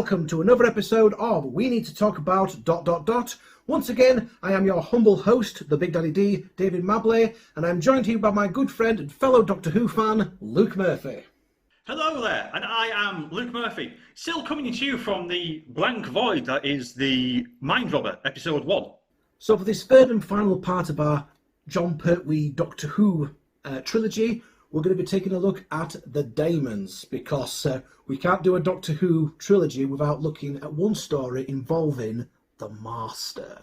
welcome to another episode of We Need to Talk About ... Once again, I am your humble host, the Big Daddy D, David Mabley, and I'm joined here by my good friend and fellow Doctor Who fan, Luke Murphy. Hello there, and I am Luke Murphy, still coming to you from the blank void that is the Mind Robber, episode 1. So for this third and final part of our Jon Pertwee Doctor Who trilogy, we're going to be taking a look at the Daemons, because we can't do a Doctor Who trilogy without looking at one story involving the Master.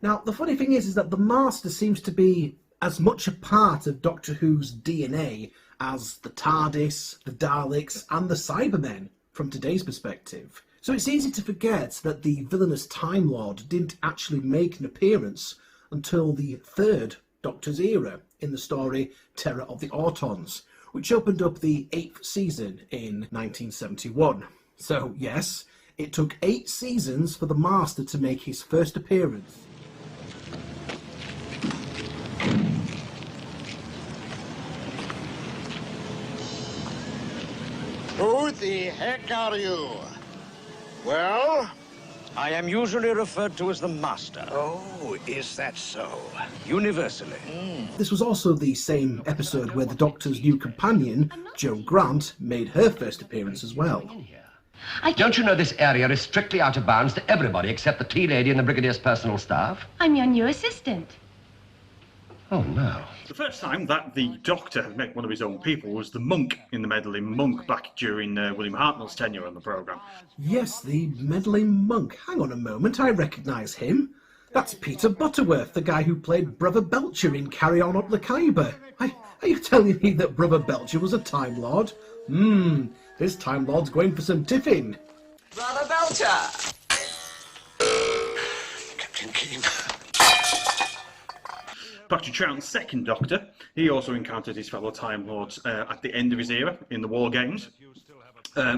Now, the funny thing is that the Master seems to be as much a part of Doctor Who's DNA as the TARDIS, the Daleks, and the Cybermen from today's perspective. So it's easy to forget that the villainous Time Lord didn't actually make an appearance until the third Doctor's era in the story Terror of the Autons, which opened up the 8th season in 1971. So yes, it took 8 seasons for the Master to make his first appearance. Who the heck are you? Well? I am usually referred to as the Master. Oh, is that so? Universally. This was also the same episode where the Doctor's new companion, Jo Grant, made her first appearance as well. Don't you know this area is strictly out of bounds to everybody except the tea lady and the Brigadier's personal staff? I'm your new assistant. Oh, no. The first time that the Doctor had met one of his own people was the monk in the Meddling Monk back during William Hartnell's tenure on the programme. Yes, the meddling monk. Hang on a moment, I recognise him. That's Peter Butterworth, the guy who played Brother Belcher in Carry On Up the Khyber. Are you telling me that Brother Belcher was a Time Lord? This Time Lord's going for some tiffin. Brother Belcher! Captain Keen. Patrick Troughton's second Doctor, he also encountered his fellow Time Lords at the end of his era in the War Games,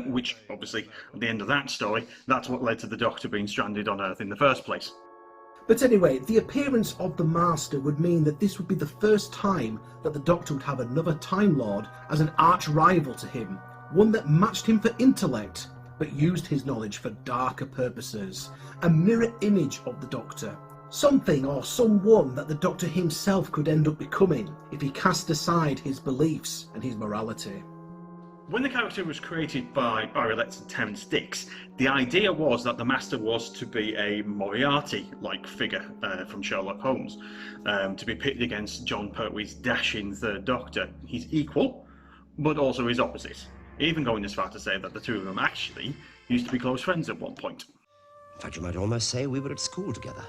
which obviously, at the end of that story, that's what led to the Doctor being stranded on Earth in the first place. But anyway, the appearance of the Master would mean that this would be the first time that the Doctor would have another Time Lord as an arch rival to him, one that matched him for intellect, but used his knowledge for darker purposes, a mirror image of the Doctor. Something or someone that the Doctor himself could end up becoming if he cast aside his beliefs and his morality. When the character was created by Barry Letts and Terence Dicks, the idea was that the Master was to be a Moriarty-like figure from Sherlock Holmes, to be pitted against Jon Pertwee's dashing third Doctor. He's equal, but also his opposite, even going as far to say that the two of them actually used to be close friends at one point. In fact, you might almost say we were at school together.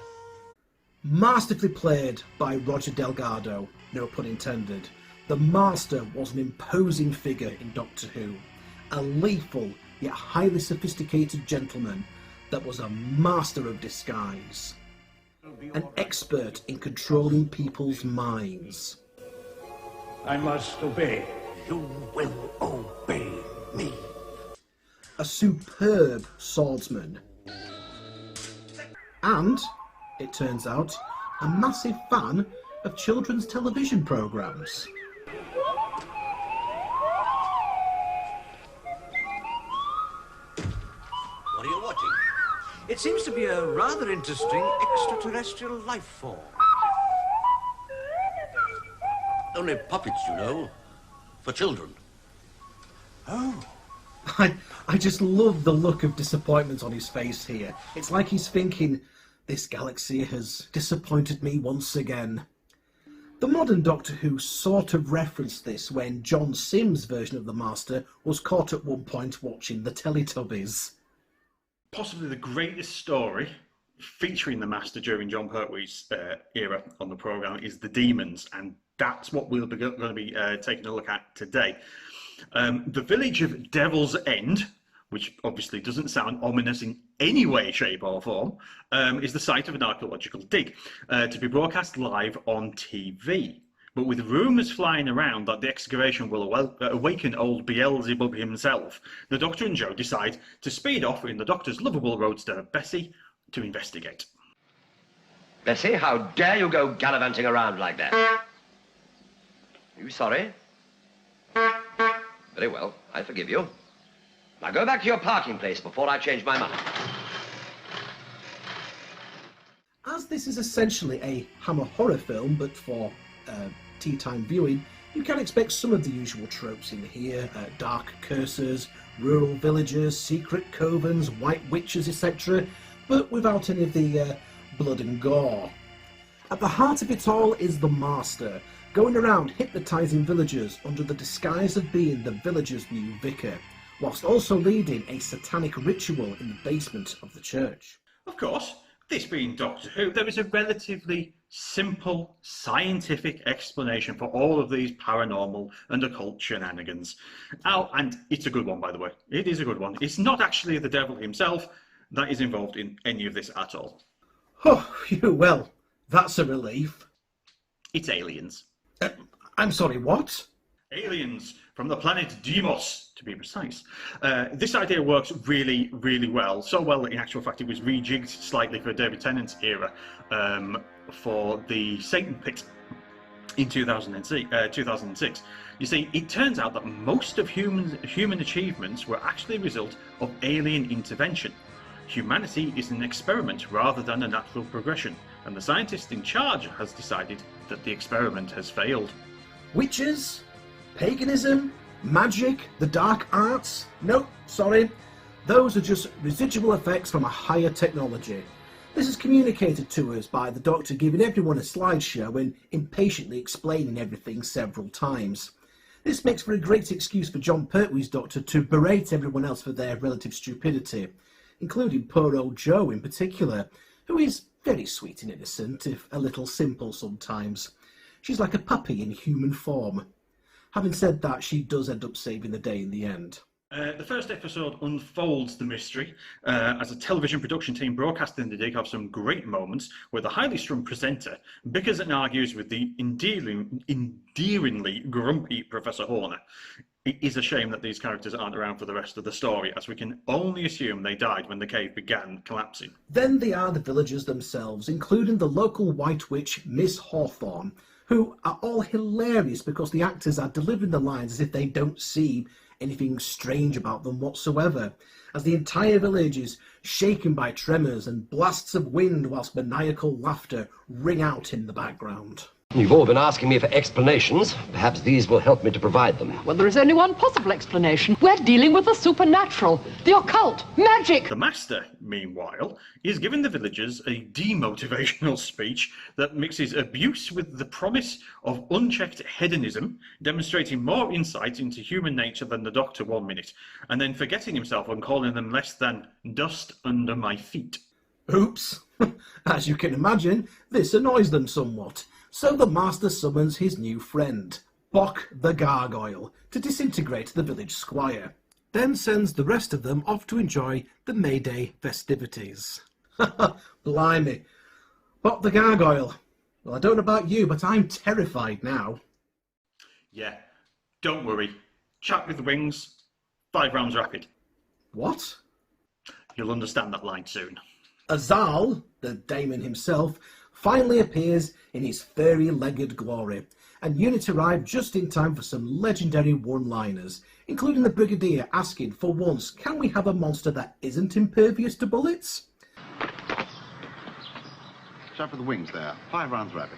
Masterfully played by Roger Delgado, no pun intended, the Master was an imposing figure in Doctor Who, a lethal yet highly sophisticated gentleman that was a master of disguise, an expert in controlling people's minds. I must obey. You will obey me. A superb swordsman, and, it turns out, a massive fan of children's television programmes. What are you watching? It seems to be a rather interesting extraterrestrial life form. Only puppets, you know. For children. Oh. I just love the look of disappointment on his face here. It's like he's thinking, this galaxy has disappointed me once again. The modern Doctor Who sort of referenced this when John Sims' version of the Master was caught at one point watching the Teletubbies. Possibly the greatest story featuring the Master during Jon Pertwee's era on the programme is the Daemons, and that's what we're going to be taking a look at today. The village of Devil's End, which obviously doesn't sound ominous in any way, shape or form, is the site of an archaeological dig to be broadcast live on TV. But with rumours flying around that the excavation will awaken old Beelzebub himself, the Doctor and Jo decide to speed off in the Doctor's lovable roadster, Bessie, to investigate. Bessie, how dare you go gallivanting around like that? Are you sorry? Very well, I forgive you. Now go back to your parking place before I change my mind. As this is essentially a Hammer horror film, but for tea time viewing, you can expect some of the usual tropes in here: dark curses, rural villages, secret covens, white witches, etc., but without any of the blood and gore. At the heart of it all is the Master, going around hypnotising villagers under the disguise of being the villagers' new vicar, whilst also leading a satanic ritual in the basement of the church. Of course, this being Doctor Who, there is a relatively simple scientific explanation for all of these paranormal and occult shenanigans. Oh, and it's a good one, by the way. It is a good one. It's not actually the devil himself that is involved in any of this at all. Oh, well, that's a relief. It's aliens. I'm sorry, what? Aliens from the planet Deimos, to be precise. This idea works really, really well. So well that in actual fact it was rejigged slightly for David Tennant's era for the Satan Pit in 2006. You see, it turns out that most of human achievements were actually a result of alien intervention. Humanity is an experiment rather than a natural progression, and the scientist in charge has decided that the experiment has failed. Witches? Paganism? Magic? The dark arts? Nope, sorry. Those are just residual effects from a higher technology. This is communicated to us by the Doctor giving everyone a slideshow and impatiently explaining everything several times. This makes for a great excuse for Jon Pertwee's Doctor to berate everyone else for their relative stupidity, including poor old Jo in particular, who is very sweet and innocent, if a little simple sometimes. She's like a puppy in human form. Having said that, she does end up saving the day in the end. The first episode unfolds the mystery as a television production team broadcasting the dig have some great moments where the highly strung presenter bickers and argues with the endearingly grumpy Professor Horner. It is a shame that these characters aren't around for the rest of the story, as we can only assume they died when the cave began collapsing. Then they are the villagers themselves, including the local white witch, Miss Hawthorne, who are all hilarious because the actors are delivering the lines as if they don't see anything strange about them whatsoever, as the entire village is shaken by tremors and blasts of wind whilst maniacal laughter ring out in the background. You've all been asking me for explanations. Perhaps these will help me to provide them. Well, there is only one possible explanation. We're dealing with the supernatural, the occult, magic. The Master, meanwhile, is giving the villagers a demotivational speech that mixes abuse with the promise of unchecked hedonism, demonstrating more insight into human nature than the Doctor 1 minute, and then forgetting himself and calling them less than dust under my feet. Oops. As you can imagine, this annoys them somewhat. So the Master summons his new friend, Bock the Gargoyle, to disintegrate the village squire, then sends the rest of them off to enjoy the May Day festivities. Blimey. Bock the Gargoyle. Well, I don't know about you, but I'm terrified now. Yeah, don't worry. Chat with the wings, 5 rounds rapid. What? You'll understand that line soon. Azal, the Daemon himself, finally appears in his furry-legged glory, and units arrive just in time for some legendary one-liners, including the Brigadier asking, for once, can we have a monster that isn't impervious to bullets? Shot for the wings there. 5 rounds rapid.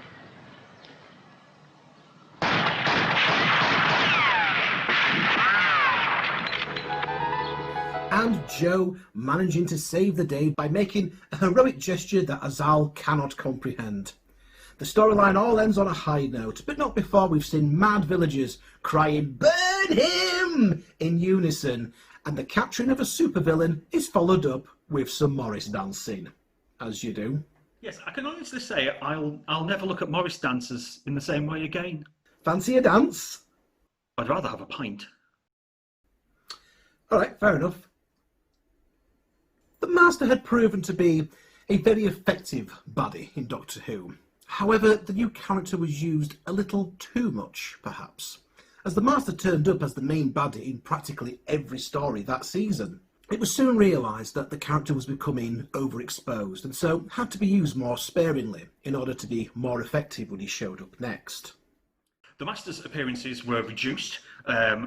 And Jo managing to save the day by making a heroic gesture that Azal cannot comprehend. The storyline all ends on a high note, but not before we've seen mad villagers crying, "Burn him!" in unison, and the capturing of a supervillain is followed up with some Morris dancing, as you do. Yes, I can honestly say I'll never look at Morris dancers in the same way again. Fancy a dance? I'd rather have a pint. All right, fair enough. The Master had proven to be a very effective baddie in Doctor Who. However, the new character was used a little too much, perhaps, as the Master turned up as the main baddie in practically every story that season. It was soon realised that the character was becoming overexposed and so had to be used more sparingly in order to be more effective when he showed up next. The Master's appearances were reduced.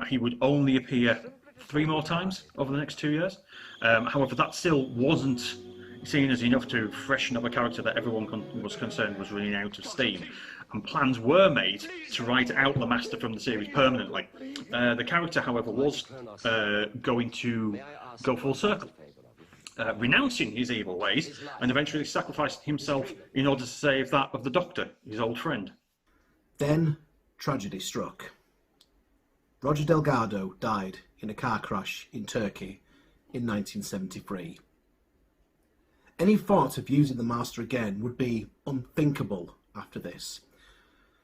He would only appear 3 more times over the next 2 years. However, that still wasn't seen as enough to freshen up a character that everyone was concerned was running out of steam. And plans were made to write out the Master from the series permanently. The character, however, was going to go full circle, renouncing his evil ways and eventually sacrificing himself in order to save that of the Doctor, his old friend. Then tragedy struck. Roger Delgado died in a car crash in Turkey in 1973. Any thought of using the Master again would be unthinkable after this.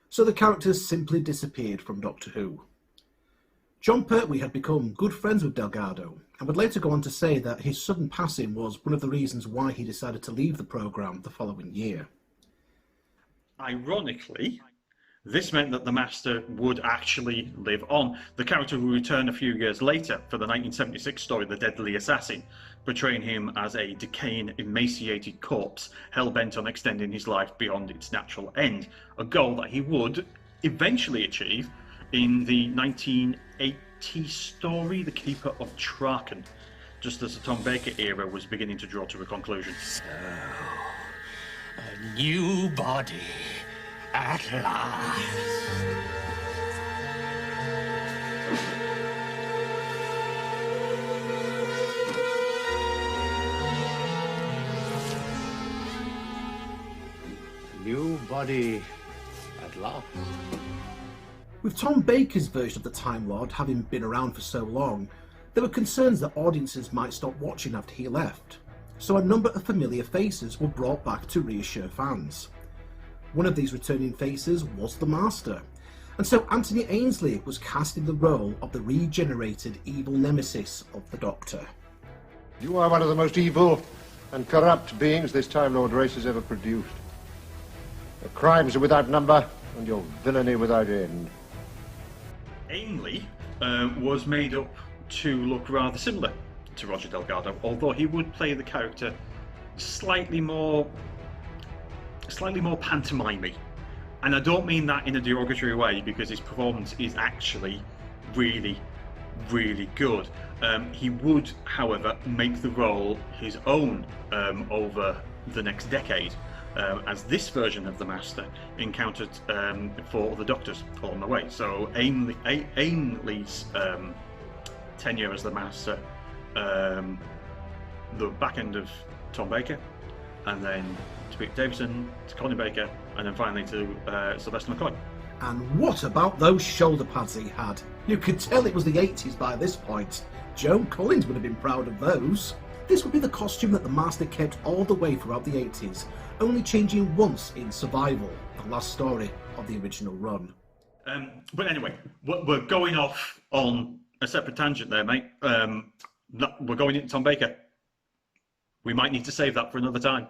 So the characters simply disappeared from Doctor Who. Jon Pertwee had become good friends with Delgado and would later go on to say that his sudden passing was one of the reasons why he decided to leave the programme the following year. Ironically, this meant that the Master would actually live on. The character would return a few years later for the 1976 story The Deadly Assassin, portraying him as a decaying, emaciated corpse, hell-bent on extending his life beyond its natural end, a goal that he would eventually achieve in the 1980 story The Keeper of Traken, just as the Tom Baker era was beginning to draw to a conclusion. So, a new body. At last. New body at last. With Tom Baker's version of the Time Lord having been around for so long, there were concerns that audiences might stop watching after he left, so a number of familiar faces were brought back to reassure fans. One of these returning faces was the Master, and so Anthony Ainley was cast in the role of the regenerated evil nemesis of the Doctor. You are one of the most evil and corrupt beings this Time Lord race has ever produced. Your crimes are without number, and your villainy without end. Ainley was made up to look rather similar to Roger Delgado, although he would play the character slightly more pantomimey. And I don't mean that in a derogatory way, because his performance is actually really, really good. He would, however, make the role his own over the next decade, as this version of the Master encountered 4 other Doctors along the way. So Ainley's tenure as the Master, the back end of Tom Baker, and then to Peter Davison, to Colin Baker, and then finally to Sylvester McCoy. And what about those shoulder pads he had? You could tell it was the 80s by this point. Joan Collins would have been proud of those. This would be the costume that the Master kept all the way throughout the 80s, only changing once in Survival, the last story of the original run. But anyway, we're going off on a separate tangent there, mate. We're going into Tom Baker. We might need to save that for another time.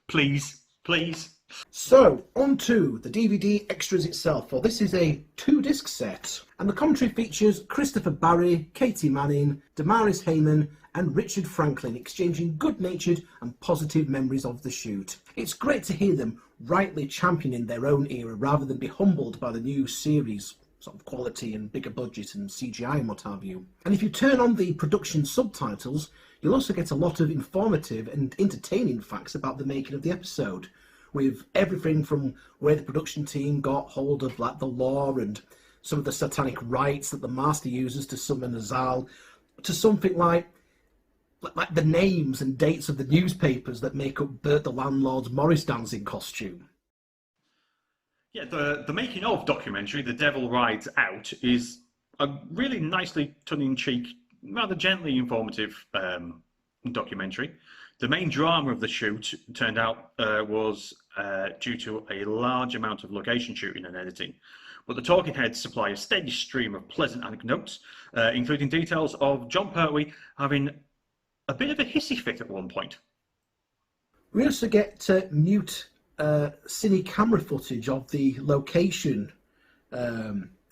Please, please. So, on to the DVD extras itself. Well, this is a 2-disc set, and the commentary features Christopher Barry, Katie Manning, Damaris Heyman, and Richard Franklin exchanging good-natured and positive memories of the shoot. It's great to hear them rightly championing their own era rather than be humbled by the new series sort of quality and bigger budget and CGI and what have you. And if you turn on the production subtitles, you'll also get a lot of informative and entertaining facts about the making of the episode, with everything from where the production team got hold of like the lore and some of the satanic rites that the Master uses to summon Azal, to something like the names and dates of the newspapers that make up Bert the Landlord's Morris dancing costume. Yeah, the making of documentary, The Devil Rides Out, is a really nicely tongue-in-cheek, rather gently informative documentary. The main drama of the shoot turned out was due to a large amount of location shooting and editing. But the talking heads supply a steady stream of pleasant anecdotes, including details of Jon Pertwee having a bit of a hissy fit at one point. We also get mute cine camera footage of the location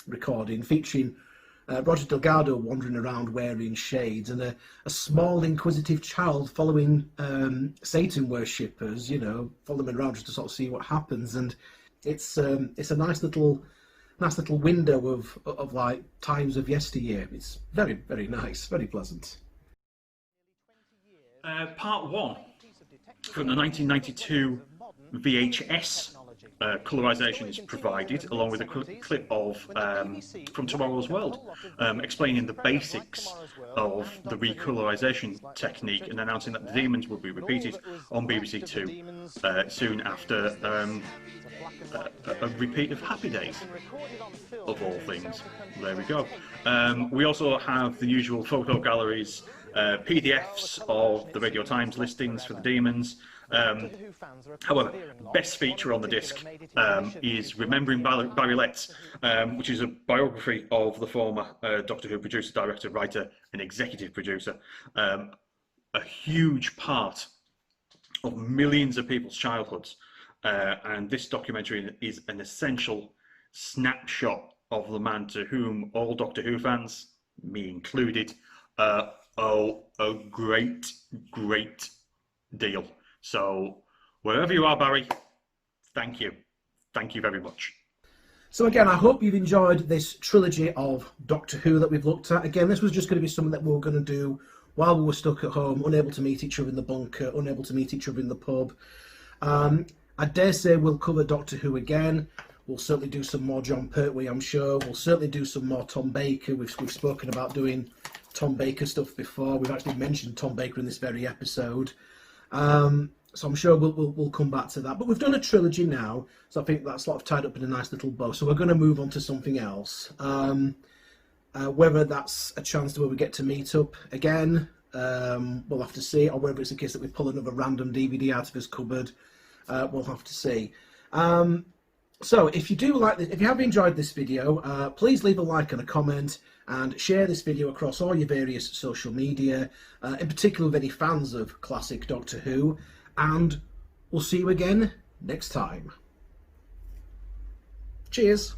recording, featuring Roger Delgado wandering around wearing shades and a small inquisitive child following Satan worshippers, you know, following around just to sort of see what happens. And it's a nice little nice little window of like times of yesteryear. It's very, very nice, very pleasant. Part 1 from the 1992 VHS. Colorization is provided, along with a clip of From Tomorrow's World, explaining the basics of the recolorization technique and announcing that the Demons will be repeated on BBC Two soon after a repeat of Happy Days, of all things. There we go. We also have the usual photo galleries, PDFs of the Radio Times listings for the Demons. However, best feature on the disc is Remembering Barry Letts, which is a biography of the former Doctor Who producer, director, writer and executive producer. A huge part of millions of people's childhoods, and this documentary is an essential snapshot of the man to whom all Doctor Who fans, me included, owe a great deal. So wherever you are, Barry, thank you very much. So again, I hope you've enjoyed this trilogy of Doctor Who that we've looked at. Again, this was just going to be something that we were going to do while we were stuck at home, unable to meet each other in the bunker, unable to meet each other in the pub. I dare say we'll cover Doctor Who again. We'll certainly do some more Jon Pertwee, I'm sure. We'll certainly do some more Tom Baker. We've spoken about doing Tom Baker stuff before. We've actually mentioned Tom Baker in this very episode. So I'm sure we'll come back to that. But we've done a trilogy now, so I think that's sort of tied up in a nice little bow. So we're going to move on to something else. Whether that's a chance to where we get to meet up again, we'll have to see, or whether it's a case that we pull another random DVD out of his cupboard, we'll have to see. So if you do like this, if you have enjoyed this video, please leave a like and a comment, and share this video across all your various social media, in particular with any fans of classic Doctor Who, and we'll see you again next time. Cheers.